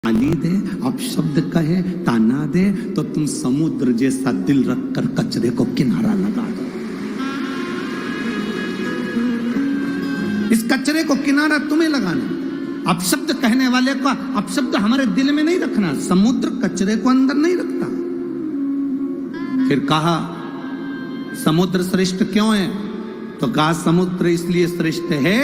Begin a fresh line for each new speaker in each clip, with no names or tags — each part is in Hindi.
गाली दे, अपशब्द कहे, ताना दे, तो तुम समुद्र जैसा दिल रखकर कचरे को किनारा लगा दो। इस कचरे को किनारा तुम्हें लगाना। अपशब्द कहने वाले का अपशब्द हमारे दिल में नहीं रखना। समुद्र कचरे को अंदर नहीं रखता। फिर कहा समुद्र श्रेष्ठ क्यों है? तो कहा समुद्र इसलिए श्रेष्ठ है,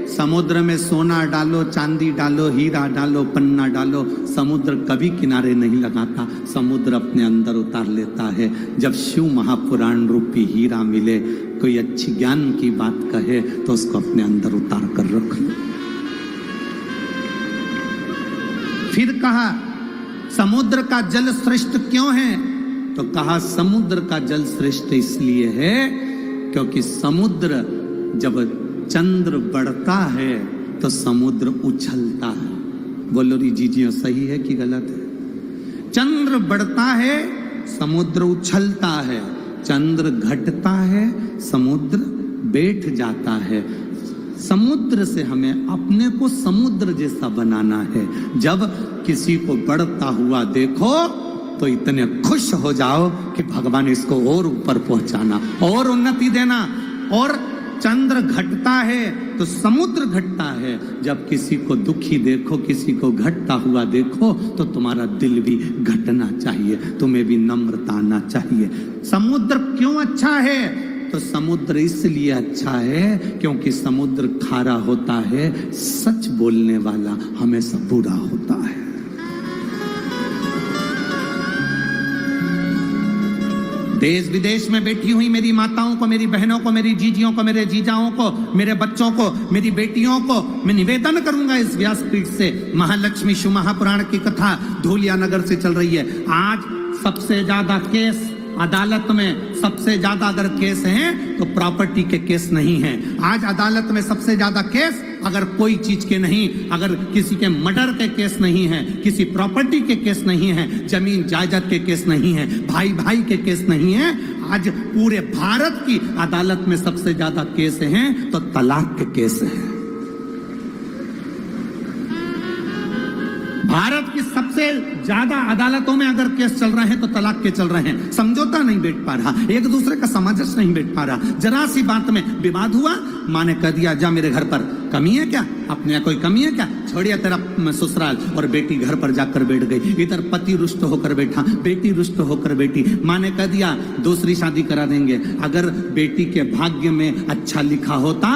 समुद्र में सोना डालो, चांदी डालो, हीरा डालो, पन्ना डालो, समुद्र कभी किनारे नहीं लगाता। समुद्र अपने अंदर उतार लेता है। जब शिव महापुराण रूपी हीरा मिले, कोई अच्छी ज्ञान की बात कहे तो उसको अपने अंदर उतार कर रख लो। फिर कहा समुद्र का जल श्रेष्ठ क्यों है? तो कहा समुद्र का जल श्रेष्ठ इसलिए है क्योंकि समुद्र जब चंद्र बढ़ता है तो समुद्र उछलता है। बोलो री जीजियो सही है कि गलत है? चंद्र बढ़ता है, समुद्र उछलता है। चंद्र घटता है, समुद्र बैठ जाता है। समुद्र से हमें अपने को समुद्र जैसा बनाना है। जब किसी को बढ़ता हुआ देखो तो इतने खुश हो जाओ कि भगवान इसको और ऊपर पहुंचाना, और उन्नति देना। और चंद्र घटता है तो समुद्र घटता है। जब किसी को दुखी देखो, किसी को घटता हुआ देखो, तो तुम्हारा दिल भी घटना चाहिए, तुम्हें भी नम्रता आना चाहिए। समुद्र क्यों अच्छा है? तो समुद्र इसलिए अच्छा है क्योंकि समुद्र खारा होता है, सच बोलने वाला हमेशा बुरा होता है। देश विदेश में बैठी हुई मेरी माताओं को, मेरी बहनों को, मेरी जीजियों को, मेरे जीजाओं को, मेरे बच्चों को, मेरी बेटियों को मैं निवेदन करूंगा इस व्यासपीठ से। महालक्ष्मी शिव महापुराण की कथा धूलिया नगर से चल रही है। आज सबसे ज्यादा केस अदालत में, सबसे ज्यादा अगर केस हैं तो प्रॉपर्टी के केस नहीं हैं। आज अदालत में सबसे ज्यादा केस अगर कोई चीज के नहीं, अगर किसी के मर्डर के केस नहीं है, किसी प्रॉपर्टी के केस नहीं है, जमीन जायदाद के केस नहीं है, भाई भाई के केस नहीं है। आज पूरे भारत की अदालत में सबसे ज्यादा केस हैं तो तलाक के केस हैं। भारत की सबसे ज्यादा अदालतों में अगर केस चल रहे हैं तो तलाक के चल रहे हैं। समझौता नहीं बैठ पा रहा, एक दूसरे का सामंजस्य नहीं बैठ पा रहा। जरा सी बात में विवाद हुआ, माँ ने कह दिया जा मेरे घर पर, कमी है क्या? अपने यहाँ कोई कमी है क्या? छोड़िए तेरा ससुराल। और बेटी घर पर जाकर बैठ गई। इधर पति रुष्ट होकर बैठा, बेटी रुष्ट होकर बैठी। माँ ने कह दिया दूसरी शादी करा देंगे। अगर बेटी के भाग्य में अच्छा लिखा होता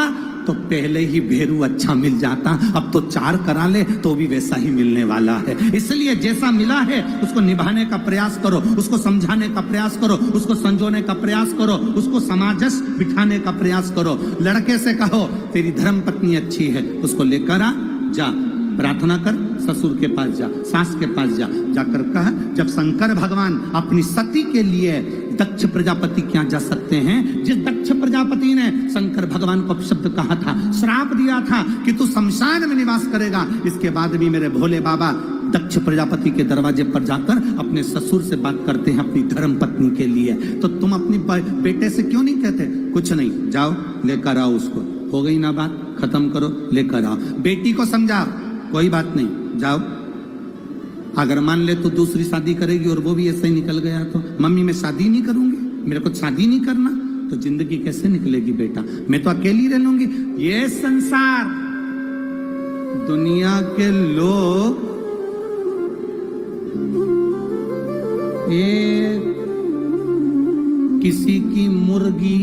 तो पहले ही भेरू अच्छा मिल जाता। अब तो 4 करा ले तो भी वैसा ही मिलने वाला है। इसलिए जैसा मिला है उसको निभाने का प्रयास करो, उसको समझाने का प्रयास करो, उसको संजोने का प्रयास करो, उसको समाजस बिठाने का प्रयास करो। लड़के से कहो तेरी धर्म पत्नी अच्छी है, उसको लेकर आ, जा प्रार्थना कर, ससुर के पास जा, सास के पास जा। जाकर कहा जब शंकर भगवान अपनी सती के लिए दक्ष प्रजापति के यहाँ जा सकते हैं, जिस दक्ष प्रजापति ने शंकर भगवान को शब्द कहा था, श्राप दिया था कि तू शमशान में निवास करेगा, इसके बाद भी मेरे भोले बाबा दक्ष प्रजापति के दरवाजे पर जाकर अपने ससुर से बात करते हैं अपनी धर्म पत्नी के लिए। तो तुम अपनी बेटे से क्यों नहीं कहते कुछ नहीं, जाओ लेकर आओ उसको, हो गई ना बात, खत्म करो, लेकर आओ। बेटी को समझाओ कोई बात नहीं, जाओ। अगर मान ले तो दूसरी शादी करेगी और वो भी ऐसे ही निकल गया तो मम्मी मैं शादी नहीं करूंगी, मेरे को शादी नहीं करना, तो जिंदगी कैसे निकलेगी बेटा? मैं तो अकेली रह लूंगी। ये संसार, दुनिया के लोग किसी की मुर्गी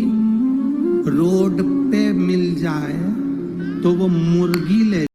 रोड पे मिल जाए तो वो मुर्गी ले